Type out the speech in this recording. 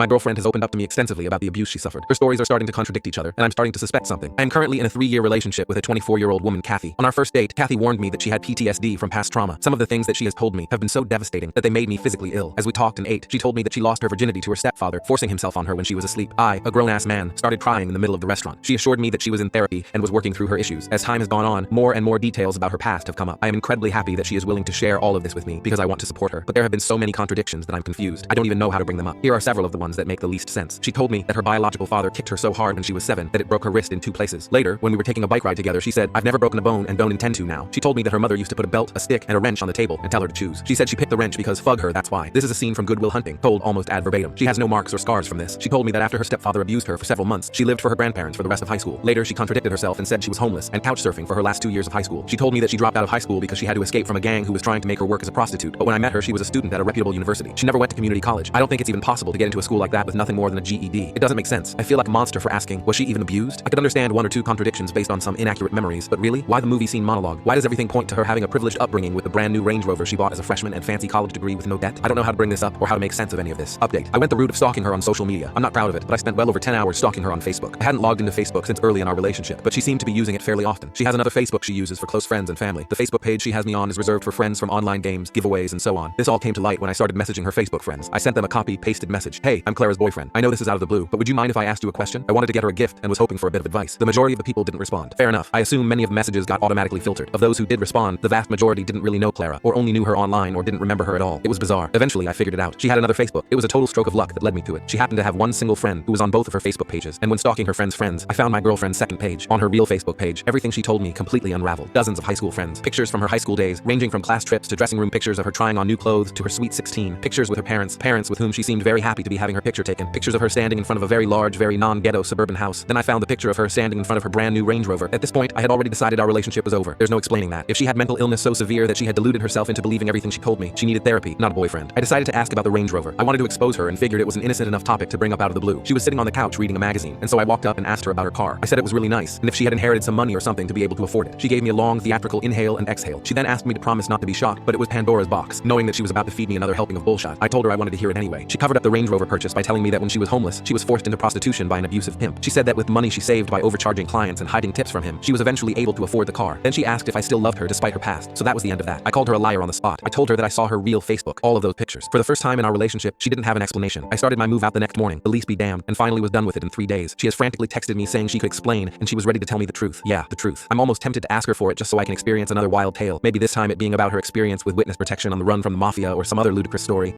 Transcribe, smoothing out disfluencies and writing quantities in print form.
My girlfriend has opened up to me extensively about the abuse she suffered. Her stories are starting to contradict each other, and I'm starting to suspect something. I am currently in a 3-year relationship with a 24-year-old woman, Kathy. On our first date, Kathy warned me that she had PTSD from past trauma. Some of the things that she has told me have been so devastating that they made me physically ill. As we talked and ate, she told me that she lost her virginity to her stepfather, forcing himself on her when she was asleep. I, a grown-ass man, started crying in the middle of the restaurant. She assured me that she was in therapy and was working through her issues. As time has gone on, more and more details about her past have come up. I am incredibly happy that she is willing to share all of this with me because I want to support her. But there have been so many contradictions that I'm confused. I don't even know how to bring them up. Here are several of the ones that make the least sense. She told me that her biological father kicked her so hard when she was 7 that it broke her wrist in 2 places. Later, when we were taking a bike ride together, she said, "I've never broken a bone and don't intend to now." She told me that her mother used to put a belt, a stick, and a wrench on the table and tell her to choose. She said she picked the wrench because fug her, that's why. This is a scene from Good Will Hunting, told almost ad verbatim. She has no marks or scars from this. She told me that after her stepfather abused her for several months, she lived for her grandparents for the rest of high school. Later, she contradicted herself and said she was homeless and couch surfing for her last 2 years of high school. She told me that she dropped out of high school because she had to escape from a gang who was trying to make her work as a prostitute. But when I met her, she was a student at a reputable university. She never went to community college. I don't think it's even possible to get into a school like that with nothing more than a GED. It doesn't make sense. I feel like a monster for asking, was she even abused? I could understand 1 or 2 contradictions based on some inaccurate memories, but really? Why the movie scene monologue? Why does everything point to her having a privileged upbringing with the brand new Range Rover she bought as a freshman and fancy college degree with no debt? I don't know how to bring this up or how to make sense of any of this. Update. I went the route of stalking her on social media. I'm not proud of it, but I spent well over 10 hours stalking her on Facebook. I hadn't logged into Facebook since early in our relationship, but she seemed to be using it fairly often. She has another Facebook she uses for close friends and family. The Facebook page she has me on is reserved for friends from online games, giveaways, and so on. This all came to light when I started messaging her Facebook friends. I sent them a copy-pasted message. "Hey, I'm Clara's boyfriend. I know this is out of the blue, but would you mind if I asked you a question? I wanted to get her a gift and was hoping for a bit of advice." The majority of the people didn't respond. Fair enough. I assume many of the messages got automatically filtered. Of those who did respond, the vast majority didn't really know Clara, or only knew her online or didn't remember her at all. It was bizarre. Eventually, I figured it out. She had another Facebook. It was a total stroke of luck that led me to it. She happened to have one single friend who was on both of her Facebook pages, and when stalking her friend's friends, I found my girlfriend's second page. On her real Facebook page, everything she told me completely unraveled. Dozens of high school friends, pictures from her high school days, ranging from class trips to dressing room pictures of her trying on new clothes to her sweet 16, pictures with her parents with whom she seemed very happy to be having her picture taken, pictures of her standing in front of a very large, very non-ghetto suburban house. Then I found the picture of her standing in front of her brand new Range Rover. At this point, I had already decided our relationship was over. There's no explaining that. If she had mental illness so severe that she had deluded herself into believing everything she told me, she needed therapy, not a boyfriend. I decided to ask about the Range Rover. I wanted to expose her and figured it was an innocent enough topic to bring up out of the blue. She was sitting on the couch reading a magazine, and so I walked up and asked her about her car. I said it was really nice, and if she had inherited some money or something to be able to afford it. She gave me a long, theatrical inhale and exhale. She then asked me to promise not to be shocked, but it was Pandora's box. Knowing that she was about to feed me another helping of bullshit, I told her I wanted to hear it anyway. She covered up the Range Rover purchase by telling me that when she was homeless, she was forced into prostitution by an abusive pimp. She said that with money she saved by overcharging clients and hiding tips from him, she was eventually able to afford the car. Then she asked if I still loved her despite her past, so that was the end of that. I called her a liar on the spot. I told her that I saw her real Facebook, all of those pictures. For the first time in our relationship, she didn't have an explanation. I started my move out the next morning, Elise be damned, and finally was done with it in 3 days. She has frantically texted me saying she could explain, and she was ready to tell me the truth. Yeah, the truth. I'm almost tempted to ask her for it just so I can experience another wild tale. Maybe this time it being about her experience with witness protection on the run from the mafia or some other ludicrous story.